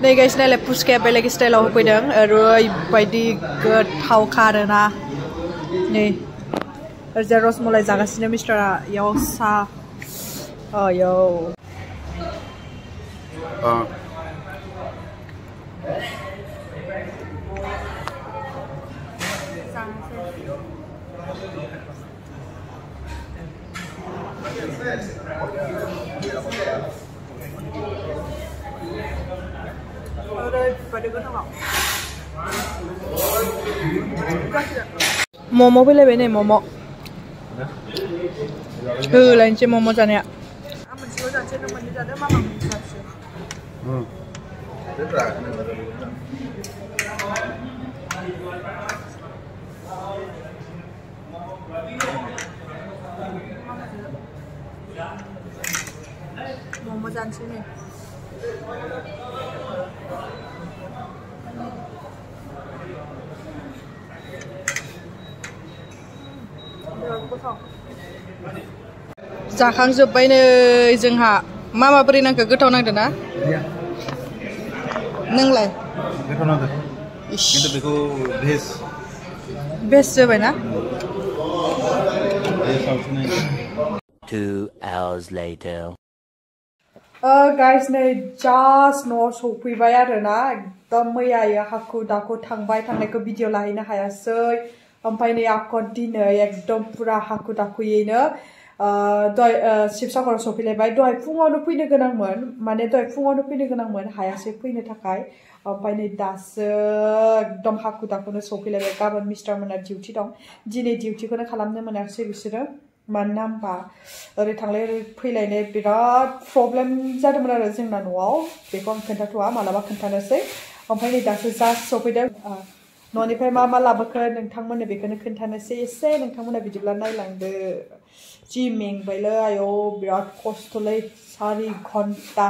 नै गाइस नायलाय पुचकाया बेलेग स्टाइलाव होफैदों ओरैबायदि गोथावखा आरोना नै ओरैजाय रसमलाई जागासिनो मिस्टारा इयाव सा आयौ मोमो फैलायबाय नै मोमो होलायनोसै मोमो जानाया आं मोनसेल' जानोसै नों मोननै जादो मामा मोनसे जासै मोमो जानोसै नै जाखांजोब्बाय नै जोंहा मा माबोरै नांखो गोथाव नांदों ना नोंलाय गोथाव नांदों खिन्थु बेखौ भेज जाबाय ना 2 hours later गाइस नै जास्ट न'आव सफैबाय आरोना एकदम मैयायो हाखु दाखु थांनायखौ भिडिअ लाहैनो हायासै ओमफ्राय नै आक' दिनै एकदम पुरा हाखु दाखुयैनो दहाय शिबसागराव सफैलायबाय दहाय फुङावनो फैनो गोनांमोन हायासै फैनो थाखाय ओमफ्राय नै दासो एकदम हाखु दाखुनो सफैलायबाय गाबोन मिस्टार मोनहा डिउटि दं दिनै डिउटिखौनो खालामनो मोनासै बिसोरो मानोना होमबा ओरै थांलाय ओरै फैलायनो बिराद प्रब्लेम जादोंमोन आरो जोंना न'आव बेखौ आं खोन्थाथ'वा मालाबा खोन्थानोसै ओमफ्राय नै दासो जास्ट सफैदों न'निफ्राय मा मा लाबोखो नोंथांमोननो बेखौनो खोन्थानोसै एसे नोंथांमोना बिदिब्ला नायलांदो जि मेंबायलै आयौ बिराद खस्थ'लै 4 घन्टा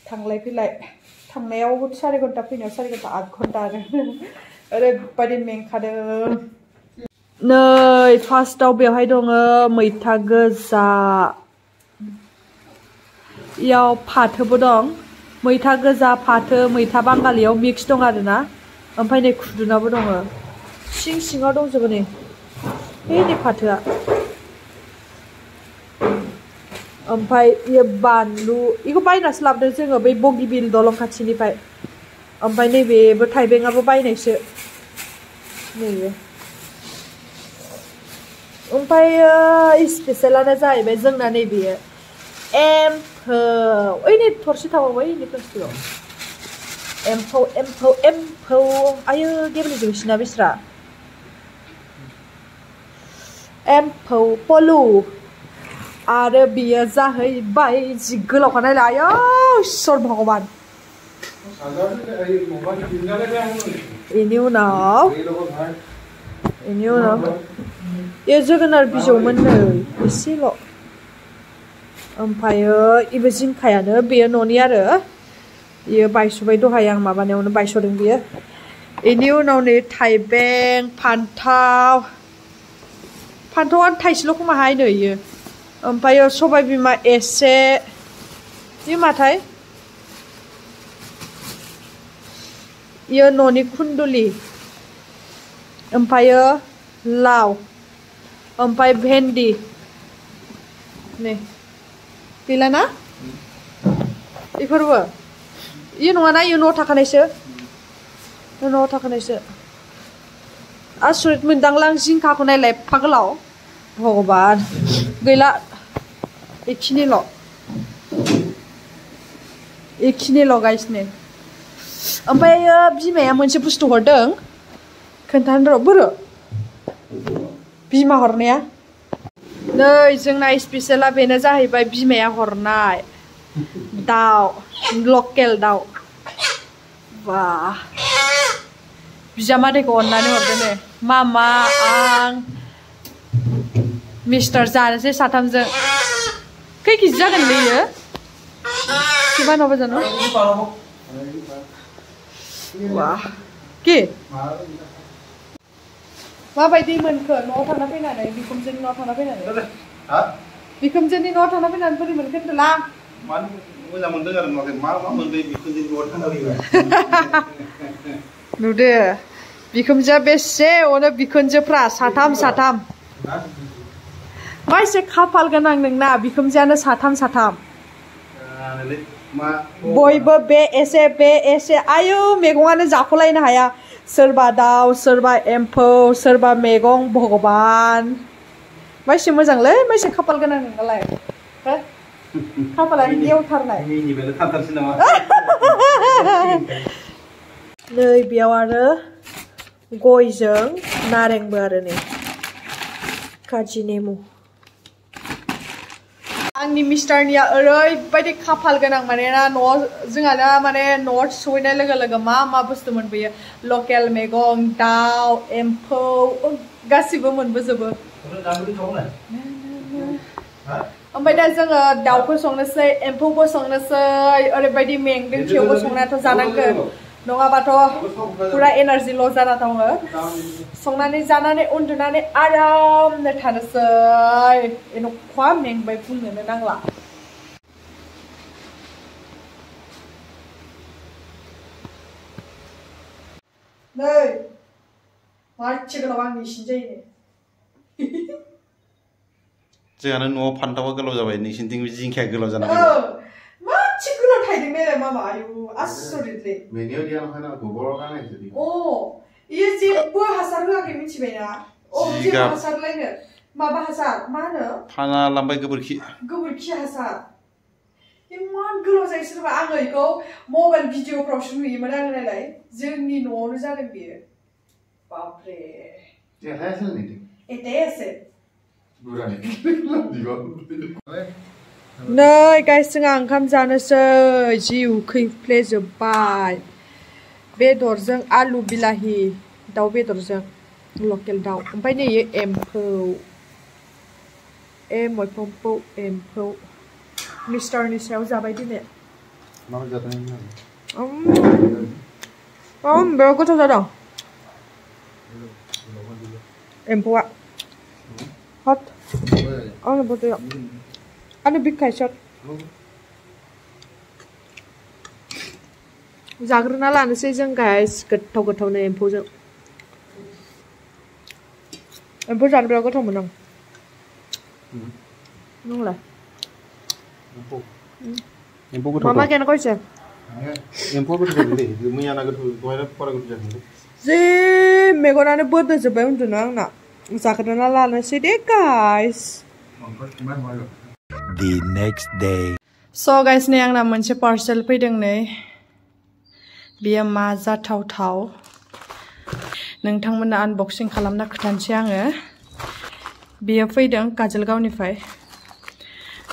थांलाय फैलाय थांनायाव 4 घन्टा फैनायाव 4 घन्टा 8 घन्टा आरो ओरैबायदि मेंखादों नै फार्स्टआव बेवहाय दङ मैथा गोजा इयाव फाथोबो दं मैथा गोजा फाथो मैथा बांगालियाव मिक्स दं आरोना ओमफ्राय नै खुदुनाबो दङ सिङाव दंजोबो नै नै फाथोआ ओमफ्राय इयो बानलु इखौ बायनासो लाबोदों जोङो बै बगिबिल दलं खाथिनिफ्राय ओमफ्राय नैबेबो थाइबेंआबो बायनायसो नैबे ओमफ्राय स्पेसियेलानो जाहैबाय जोंना नैबेयो एम्फौ ओइ नै थरसे थाबावबाय नै प्लास्टिकआव एम्फौ आयो गेब्लेजोबसिना बिस्रा एम्फौ पलु आरो बियो जाहैबाय जि गोलावखा नायलाय आयौ इसोर भगबान बेनि उनाव ये जोगोनार बिजौमोन नै एसेल' ओमफ्रायो इबो जिंखायानो बेयो न'नि आरो बेयो बायस'बाय दहाय आं माबानायावनो बायस'दों बियो बेनि उनाव नै थाइबें फान्थावआ थाइसेल' खोमाहाय नै इयो ओमफ्रायो सबाय बिमा एसे बे माथाय इयो न'नि खुन्दुलि ओमफ्रायो लाव ओमफ्राय भेन्डि नै गैला ना बेफोरबो इयो नङाना इयो न'आव थाखानायसो आसरित मोनदांलां जिंखाखौ नायलाय एफा गोलाव भगबान गैला एखिनिल' गाइस नै ओमफ्रायो बिमाया मोनसे बुस्थु हरदों खोन्थानो र' बोरो बिमा हरनाया नै जोंना स्पेसियेला बेनो जाहैबाय बिमाया हरनाय दाउ लकेल दाउ बा बिजामादैखौ अननानै हरदों नै मामा आं मिस्टार जानोसै साथामजों खै केजि जागोनलै इयो किमान হবে জানো वाह के माबायदि मोनखो न'आव थांना फैनानै बिखुनजोनि न'आव थांना फैनानै बिखुनजोनि न'आव थांना फैनानै बोरै मोनखो होनदोंलां मोजां मोनदों आरो नुवाखै मा मोनदों बिखुनजोनि न'आव थांना फैबाय नुदो बिखुनजोआ बेसे अनो बिखुनजोफ्रा साथाम मा एसे खाफाल गोनां नोंना बिखुनजोआनो साथाम बयबो बे एसे आयु मैगङानो जाख'लायनो हाया सोरबा दाउ सोरबा एम्फौ सोरबा मैगं भगबान माइसे मोजांलै माइसे खाफाल गोनां नोंनालाय हो खाफालानो गेवथारनाय नै बेयाव आरो गयजों नारेंबो आरो नै काजि नेमु आंनि मिस्टारनिया ओरैबायदि खाफाल गोनां माने ना न'आव जोंहाना माने न'आव सहैनाय लोगो लोगो मा बुस्थु मोनबोयो लकेल मैगं दाउ एम्फौ गासिबो मोनबोजोबो ओमफ्राय दा जोङो दाउखौ संनोसै एम्फौबो संनोसै ओरैबायदि मेंदों थेवबो संनायाथ' जानांगोन नङाबाथ' पुरा एनार्जि ल' जाना दङ संनानै जानानै उन्दुनानै आरामनो थानोसै एन'खा मेंबाय बुंनोनो नांला नै मानसि गोलाव आंनि इसिन जायो जोंहानो न'आव फान्थावा गोलाव जाबाय नोंसिनिथिं जिंखाया गोलाव जाना मानसि गोलाव थायदों नायलाय मामा आयु आसरितलै मेनियाव दिया नखाना गोबराव गानायसो अ इयो जेबो हासार होआखै मिथिबायना अ जेबो हासारलायनो माबा हासार मा होनो फाना लांबाय गोबोरखि हासार इमान गोलाव जायो सोरबा आङो इखौ मबाइल भिडिअफ्रावसो नुयोमोन आङो नायलाय जोंनि न'आवनो जादों बियो बापरे एसे नै गाइस जोंहा ओंखाम जानोसै जि उखैफ्लेजोब्बाय बेदरजों आलु बिलाहि दाउ बेदरजों लकेल दाउ ओमफ्राय नै एम्फौ एम्फौ मिस्टारनि सायाव जाबाय दिनै बिराद गोथाव जादों एम्फौआ हट आंनो बदया आंनो बिखायसो जाग्रोना लानोसै जों गाइस गोथावनो एम्फौजों एम्फौ जानो बिराद गोथाव मोनो आं नोंलाय मामा केन কৈছে एम्फौ गोथाव दे मैया ना गोथाव दहायना फरा गोथाव जादों जि मेगनानो बोदोजोब्बाय उन्दुनो आंना जाग्रोना लानोसै दे guys The next day. So guys नै आंना मोनसे पार्सेल फैदों नै बियो मा जाथावथाव नोंथांमोननो आनबक्सिं खालामना खोन्थानोसै आङो बियो फैदों काजलगावनिफ्राय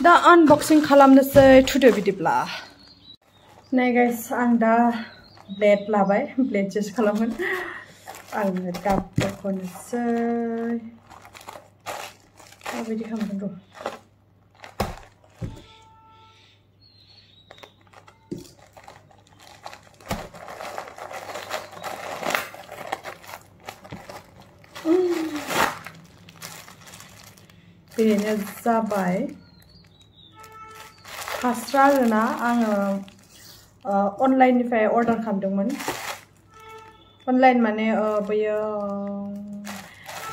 दा आनबक्सिं खालामनोसै थुदो बिदिब्ला नै गाइस आं दा ब्लेड लाबाय ब्लेडजोंसो खालामगोन आङो दा बख'नोसै माबायदि खालामगोन र' बेनो जाबाय फास्रा आरोना आङो अनलाइननिफ्राय अर्डार खालामदोंमोन अनलाइन माने बैयो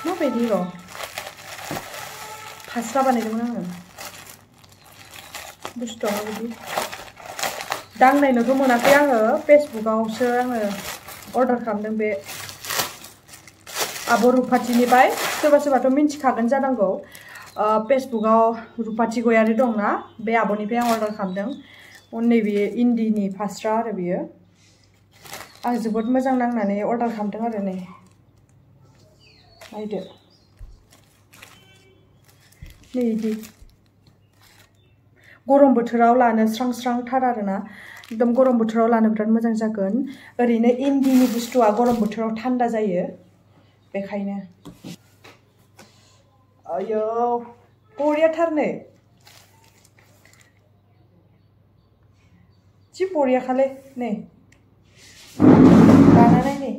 माबायदि र' फास्रा बानायदोंमोन आङो बुस्थुआ माबायदि दांनायनोथ' मोनाखै आङो फेसबुकआवसो आङो अर्डार खालामदों बे आब' रुपाथिनिफ्राय सोरबा सोरबाथ' मिन्थिखागोन जानांगौ फेसबुकआव रुपाथि गयारि दंना बे आब'निफ्राय आं अर्डार खालामदों नैबे इन्दिनि फास्रा आरो बियो आं जोबोद मोजां नांनानै अर्डार खालामदों आरो नै नायदो नै इदि गरम बोथोराव लानो स्रां स्रांथार आरोना एकदम गरम बोथोराव लानो बिराद मोजां जागोन ओरैनो इन्दिनि बुस्थुआ गरम बोथोराव थान्दा जायो बेखायनो आयो बरियाथार नै जि बरियाखालै नै लानानै नै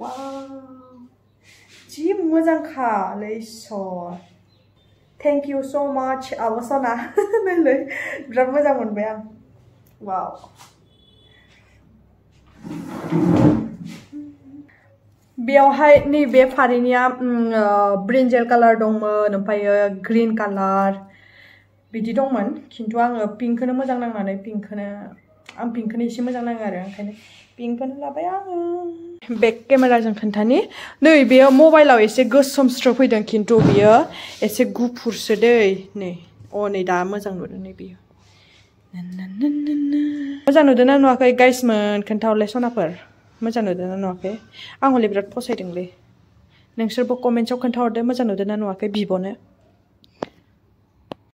वाव जि मोजांखालै इसर Thank you so much Sona नायलै बिराद मोजां मोनबाय आं वाव बेयावहाय नैबे फारिनिया ब्रिन्जेल कालार दंमोन ओमफ्रायो ग्रीन कालार बिदि दंमोन खिन्थु आङो पिंकखौनो मोजां नांनानै आं पिंकखौनो एसे मोजां नाङो आरो ओंखायनो पिंकखौनो लाबाय आङो बेक केमेराजों खोन्थानि नै बेयो मबाइलाव एसे गोसोमस्रो फैदों खिन्थु बियो एसे गुफुरसो दै नै नै दा मोजां नुदों नै बियो मोजां नुदोंना नुवाखै गाइसमोन खोन्थाहरलाय सनाफोर मोजां नुदोंना नुवाखै आं हले बिराद फसायदोंलै नोंसोरबो कमेन्ट्सआव खोन्थाहरदो मोजां नुदोंना नुवाखै बिब'नो